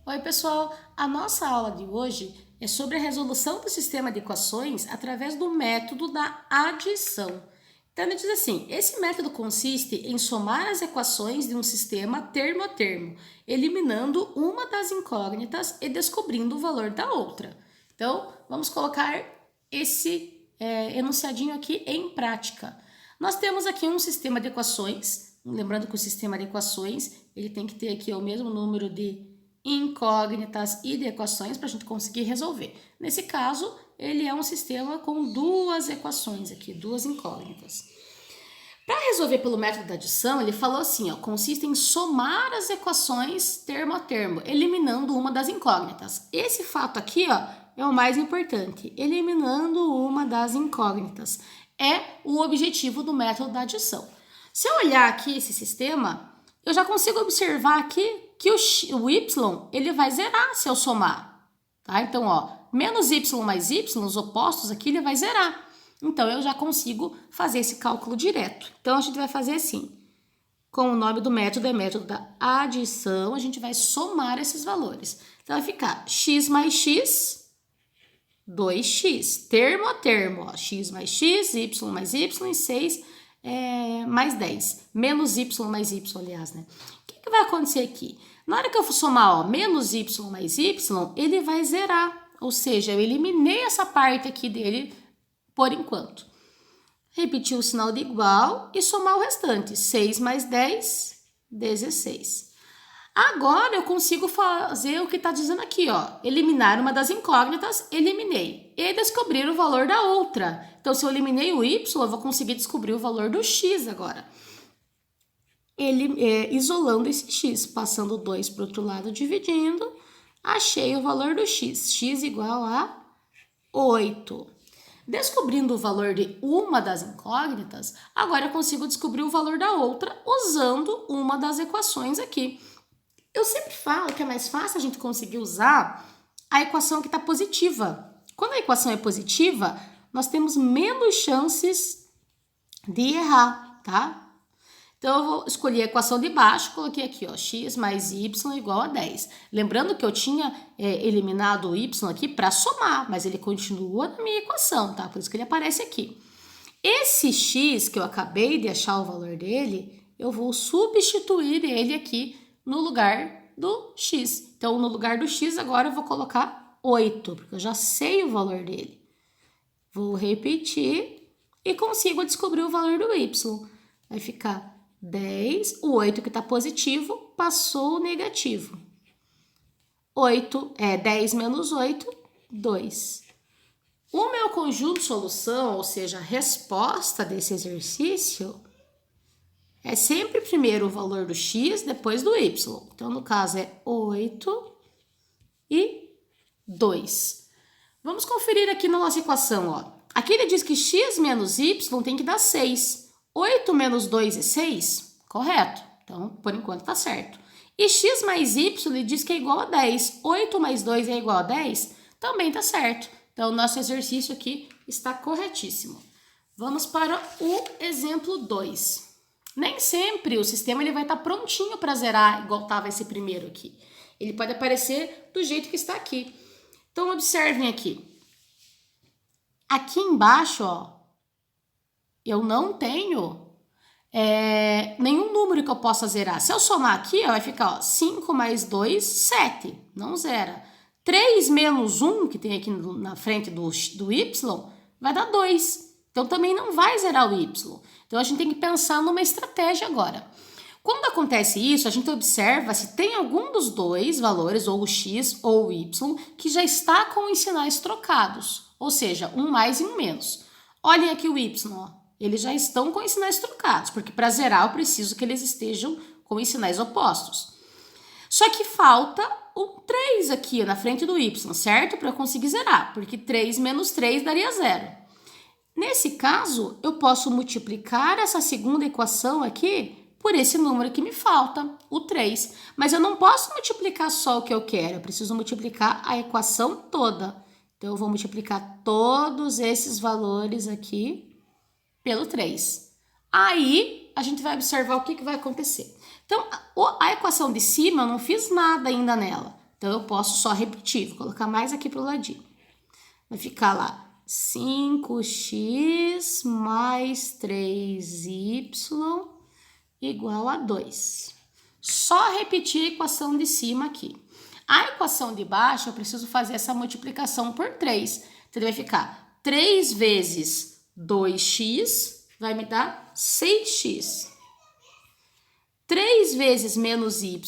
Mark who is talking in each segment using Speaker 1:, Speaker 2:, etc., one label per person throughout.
Speaker 1: Oi, pessoal! A nossa aula de hoje é sobre a resolução do sistema de equações através do método da adição. Então, ele diz assim, esse método consiste em somar as equações de um sistema termo a termo, eliminando uma das incógnitas e descobrindo o valor da outra. Então, vamos colocar esse enunciadinho aqui em prática. Nós temos aqui um sistema de equações, lembrando que o sistema de equações ele tem que ter aqui o mesmo número de incógnitas e de equações para a gente conseguir resolver. Nesse caso, ele é um sistema com duas equações aqui, duas incógnitas. Para resolver pelo método da adição, ele falou assim, ó, consiste em somar as equações termo a termo, eliminando uma das incógnitas. Esse fato aqui, ó, é o mais importante, eliminando uma das incógnitas. É o objetivo do método da adição. Se eu olhar aqui esse sistema, eu já consigo observar aqui que o y ele vai zerar se eu somar, tá? Então, ó, menos y mais y, os opostos aqui, ele vai zerar. Então, eu já consigo fazer esse cálculo direto. Então, a gente vai fazer assim, com o nome do método, é método da adição, a gente vai somar esses valores. Então, vai ficar x mais x, 2x, termo a termo, ó, x mais x, y mais y, e 6 mais 10, menos y mais y, aliás, né? O que vai acontecer aqui? Na hora que eu for somar, ó, menos y mais y, ele vai zerar, ou seja, eu eliminei essa parte aqui dele por enquanto. Repetir o sinal de igual e somar o restante, 6 mais 10, 16. Agora eu consigo fazer o que está dizendo aqui, ó, eliminar uma das incógnitas, eliminei, e descobrir o valor da outra. Então, se eu eliminei o y, eu vou conseguir descobrir o valor do x agora. Isolando esse x, passando 2 para o outro lado, dividindo, achei o valor do x, x igual a 8. Descobrindo o valor de uma das incógnitas, agora eu consigo descobrir o valor da outra usando uma das equações aqui. Eu sempre falo que é mais fácil a gente conseguir usar a equação que está positiva. Quando a equação é positiva, nós temos menos chances de errar, tá? Então, eu vou escolher a equação de baixo, coloquei aqui, ó, x mais y igual a 10. Lembrando que eu tinha eliminado o y aqui para somar, mas ele continua na minha equação, tá? Por isso que ele aparece aqui. Esse x, que eu acabei de achar o valor dele, eu vou substituir ele aqui no lugar do x. Então, no lugar do x, agora eu vou colocar 8, porque eu já sei o valor dele. Vou repetir e consigo descobrir o valor do y. Vai ficar 10, o 8 que está positivo passou o negativo. 10 menos 8, 2. O meu conjunto de solução, ou seja, a resposta desse exercício, é sempre primeiro o valor do x, depois do y. Então, no caso, é 8 e 2. Vamos conferir aqui na nossa equação, ó. Aqui ele diz que x menos y tem que dar 6. 8 menos 2 é 6? Correto. Então, por enquanto, tá certo. E x mais y ele diz que é igual a 10. 8 mais 2 é igual a 10? Também tá certo. Então, o nosso exercício aqui está corretíssimo. Vamos para o exemplo 2. Nem sempre o sistema ele vai estar prontinho para zerar igual estava esse primeiro aqui. Ele pode aparecer do jeito que está aqui. Então, observem aqui. Aqui embaixo, ó, eu não tenho nenhum número que eu possa zerar. Se eu somar aqui, ó, vai ficar ó, 5 mais 2, 7. Não zera. 3 menos 1, que tem aqui na frente do y, vai dar 2. Então, também não vai zerar o y. Então, a gente tem que pensar numa estratégia agora. Quando acontece isso, a gente observa se tem algum dos dois valores, ou o x ou o y, que já está com os sinais trocados. Ou seja, um mais e um menos. Olhem aqui o y, ó. Eles já estão com os sinais trocados, porque para zerar eu preciso que eles estejam com os sinais opostos. Só que falta o 3 aqui na frente do y, certo? Para eu conseguir zerar, porque 3 menos 3 daria 0. Nesse caso, eu posso multiplicar essa segunda equação aqui por esse número que me falta, o 3. Mas eu não posso multiplicar só o que eu quero, eu preciso multiplicar a equação toda. Então, eu vou multiplicar todos esses valores aqui pelo 3. Aí, a gente vai observar o que vai acontecer. Então, a equação de cima, eu não fiz nada ainda nela. Então, eu posso só repetir. Vou colocar mais aqui pro ladinho. Vai ficar lá 5x mais 3y igual a 2. Só repetir a equação de cima aqui. A equação de baixo, eu preciso fazer essa multiplicação por 3. Então, vai ficar 3 vezes 2x vai me dar 6x. 3 vezes menos y,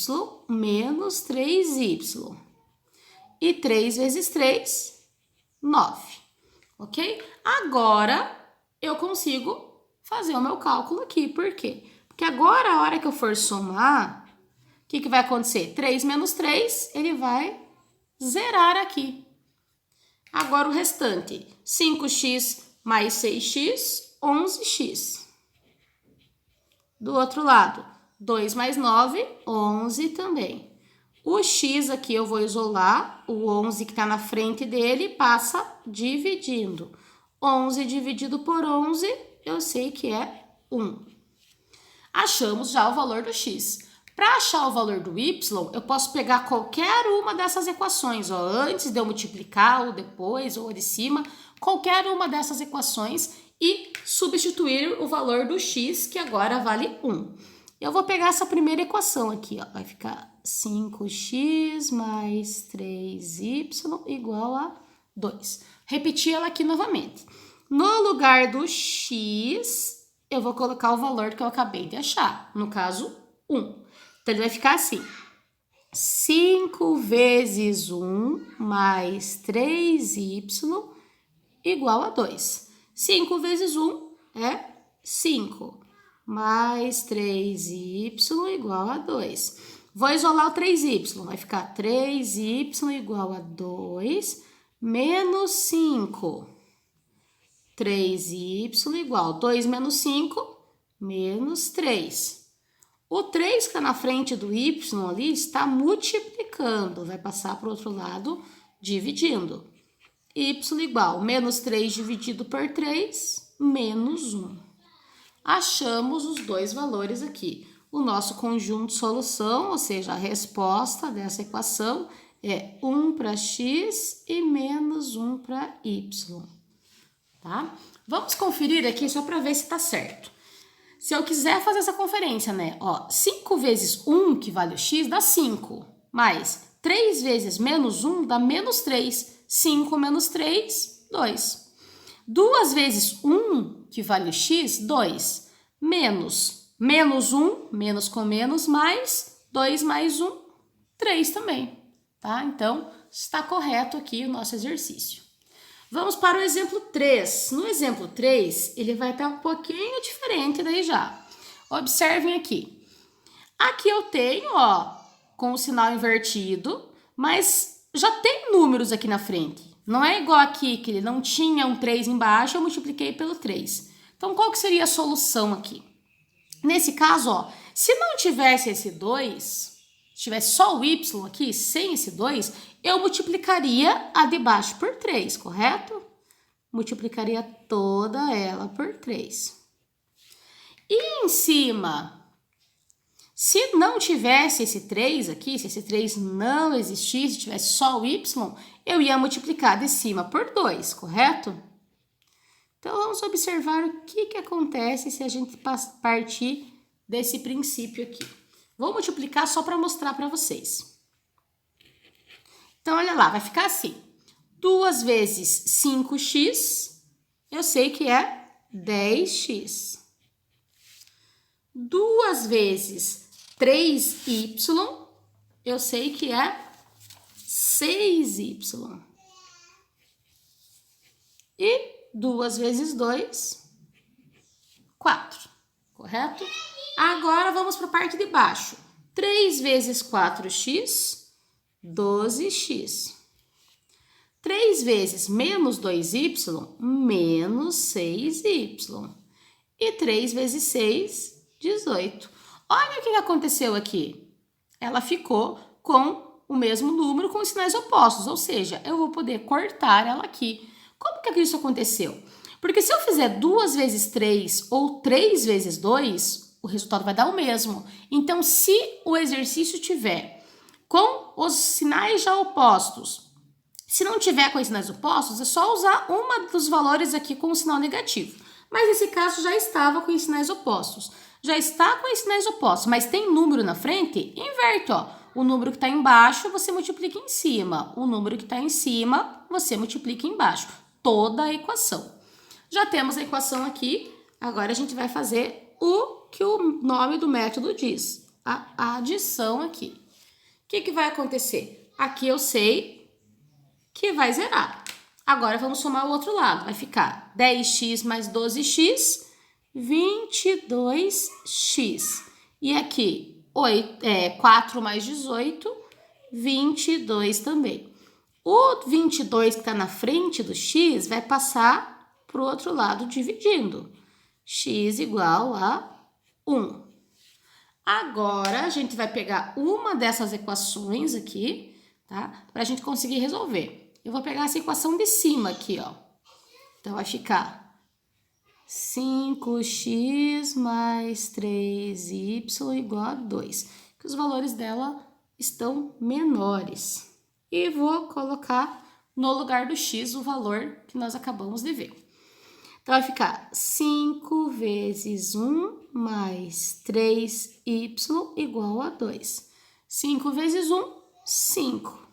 Speaker 1: menos 3y. E 3 vezes 3, 9. Ok? Agora, eu consigo fazer o meu cálculo aqui. Por quê? Porque agora, a hora que eu for somar, o que vai acontecer? 3 menos 3, ele vai zerar aqui. Agora, o restante. 5x mais 6x, 11x. Do outro lado, 2 mais 9, 11 também. O x aqui eu vou isolar, o 11 que está na frente dele passa dividindo. 11 dividido por 11, eu sei que é 1. Achamos já o valor do x. Para achar o valor do y, eu posso pegar qualquer uma dessas equações, ó, antes de eu multiplicar, ou depois, ou de cima, qualquer uma dessas equações e substituir o valor do x, que agora vale 1. Eu vou pegar essa primeira equação aqui, ó, vai ficar 5x mais 3y igual a 2. Repetir ela aqui novamente. No lugar do x, eu vou colocar o valor que eu acabei de achar, no caso, 1. Então, ele vai ficar assim, 5 vezes 1 mais 3y igual a 2. 5 vezes 1 é 5, mais 3y igual a 2. Vou isolar o 3y, vai ficar 3y igual a 2, menos 5. 3y igual a 2 menos 5, menos 3. O 3 que está na frente do y ali está multiplicando, vai passar para o outro lado dividindo. Y igual menos 3 dividido por 3, menos 1. Achamos os dois valores aqui. O nosso conjunto de solução, ou seja, a resposta dessa equação é 1 para x e menos 1 para y. Tá? Vamos conferir aqui só para ver se está certo. Se eu quiser fazer essa conferência, né? Ó, 5 vezes 1, que vale o x, dá 5. Mais 3 vezes menos 1 dá menos 3. 5 menos 3, 2. 2 vezes 1, que vale o x, 2. Menos 1, menos com menos, mais 2 mais 1, 3 também. Tá? Então, está correto aqui o nosso exercício. Vamos para o exemplo 3. No exemplo 3, ele vai estar um pouquinho diferente daí já. Observem aqui. Aqui eu tenho, ó, com o sinal invertido, mas já tem números aqui na frente. Não é igual aqui, que ele não tinha um 3 embaixo, eu multipliquei pelo 3. Então, qual que seria a solução aqui? Nesse caso, ó, se não tivesse esse 2, se tivesse só o y aqui, sem esse 2, eu multiplicaria a de baixo por 3, correto? Multiplicaria toda ela por 3. E em cima, se não tivesse esse 3 aqui, se esse 3 não existisse, tivesse só o y, eu ia multiplicar de cima por 2, correto? Então, vamos observar o que acontece se a gente partir desse princípio aqui. Vou multiplicar só para mostrar para vocês. Então, olha lá, vai ficar assim. 2 vezes 5x, eu sei que é 10x. 2 vezes 3y, eu sei que é 6y. E 2 vezes 2, 4, correto? Agora, vamos para a parte de baixo. 3 vezes 4x, 12x. 3 vezes menos 2y, menos 6y. E 3 vezes 6, 18. Olha o que aconteceu aqui. Ela ficou com o mesmo número com sinais opostos, ou seja, eu vou poder cortar ela aqui. Como que isso aconteceu? Porque se eu fizer 2 vezes 3 ou 3 vezes 2, o resultado vai dar o mesmo. Então, se o exercício tiver com os sinais já opostos, se não tiver com os sinais opostos, é só usar uma dos valores aqui com o sinal negativo. Mas nesse caso já estava com os sinais opostos. Já está com os sinais opostos, mas tem número na frente, inverte, ó. O número que está embaixo, você multiplica em cima. O número que está em cima, você multiplica embaixo. Toda a equação. Já temos a equação aqui, agora a gente vai fazer o que o nome do método diz, a adição aqui. O que vai acontecer? Aqui eu sei que vai zerar. Agora vamos somar o outro lado, vai ficar 10x mais 12x, 22x. E aqui 4 mais 18, 22 também. O 22 que está na frente do x vai passar para o outro lado dividindo. X igual a 1. Agora, a gente vai pegar uma dessas equações aqui, tá? Para a gente conseguir resolver. Eu vou pegar essa equação de cima aqui, ó. Então, vai ficar 5x mais 3y igual a 2. Que os valores dela estão menores. E vou colocar no lugar do x o valor que nós acabamos de ver. Então, vai ficar 5 vezes 1 mais 3y igual a 2. 5 vezes 1, 5.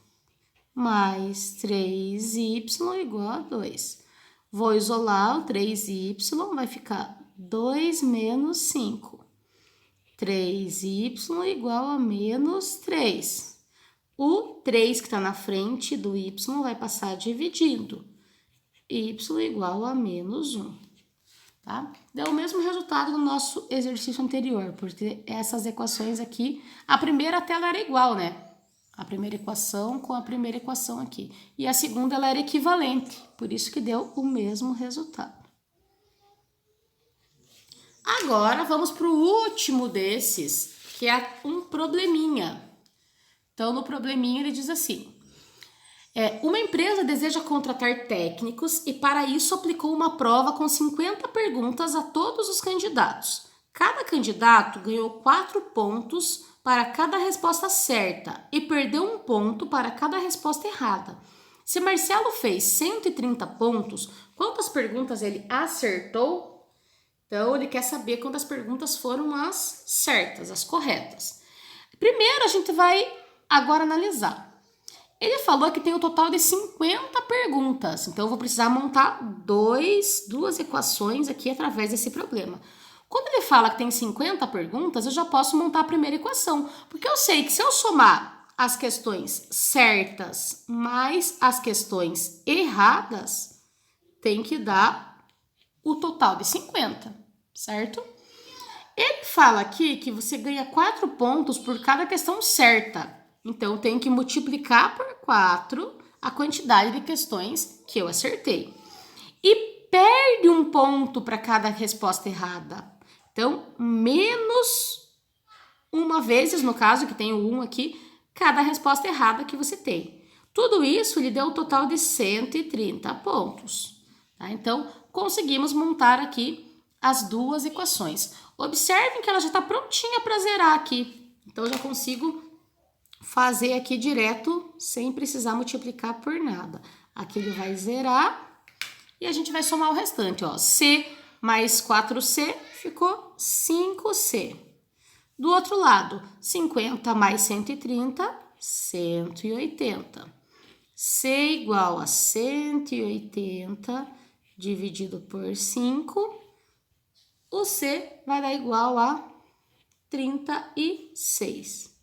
Speaker 1: Mais 3y igual a 2. Vou isolar o 3y, vai ficar 2 menos 5. 3y igual a menos 3. O 3 que está na frente do y vai passar dividindo. Y igual a menos 1, tá? Deu o mesmo resultado do nosso exercício anterior, porque essas equações aqui, a primeira até ela era igual, né? A primeira equação com a primeira equação aqui. E a segunda ela era equivalente, por isso que deu o mesmo resultado. Agora, vamos para o último desses, que é um probleminha. Então, no probleminha ele diz assim: uma empresa deseja contratar técnicos e, para isso, aplicou uma prova com 50 perguntas a todos os candidatos. Cada candidato ganhou 4 pontos para cada resposta certa e perdeu 1 ponto para cada resposta errada. Se Marcelo fez 130 pontos, quantas perguntas ele acertou? Então, ele quer saber quantas perguntas foram as certas, as corretas. Primeiro, a gente vai agora analisar. Ele falou que tem um total de 50 perguntas, então eu vou precisar montar duas equações aqui através desse problema. Quando ele fala que tem 50 perguntas, eu já posso montar a primeira equação, porque eu sei que se eu somar as questões certas mais as questões erradas, tem que dar o total de 50, certo? Ele fala aqui que você ganha 4 pontos por cada questão certa. Então, tem que multiplicar por 4 a quantidade de questões que eu acertei. E perde 1 ponto para cada resposta errada. Então, menos uma vezes, no caso, que tem o 1 aqui, cada resposta errada que você tem. Tudo isso lhe deu um total de 130 pontos. Tá? Então, conseguimos montar aqui as duas equações. Observem que ela já está prontinha para zerar aqui. Então, eu já consigo fazer aqui direto, sem precisar multiplicar por nada. Aqui ele vai zerar e a gente vai somar o restante, ó. C mais 4C ficou 5C. Do outro lado, 50 mais 130, 180. C igual a 180 dividido por 5. O C vai dar igual a 36.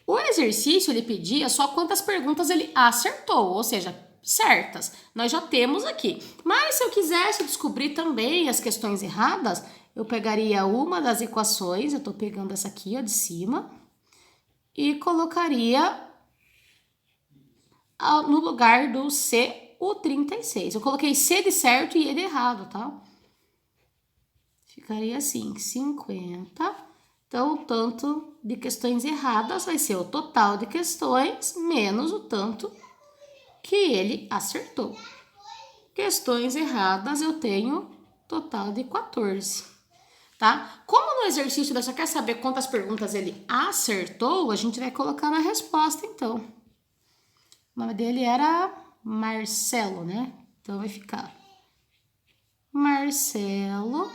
Speaker 1: O exercício ele pedia só quantas perguntas ele acertou, ou seja, certas. Nós já temos aqui. Mas se eu quisesse descobrir também as questões erradas, eu pegaria uma das equações, eu estou pegando essa aqui, ó, de cima, e colocaria no lugar do C o 36. Eu coloquei C de certo e E de errado, tá? Ficaria assim, 50 Então, o tanto de questões erradas vai ser o total de questões menos o tanto que ele acertou. Questões erradas eu tenho total de 14, tá? Como no exercício você só quer saber quantas perguntas ele acertou, a gente vai colocar na resposta, então. O nome dele era Marcelo, né? Então, vai ficar Marcelo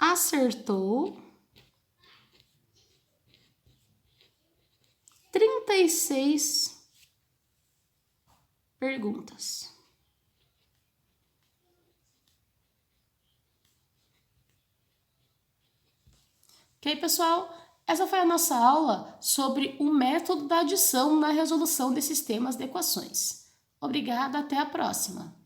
Speaker 1: acertou 36 perguntas. Ok, pessoal? Essa foi a nossa aula sobre o método da adição na resolução de sistemas de equações. Obrigada, até a próxima!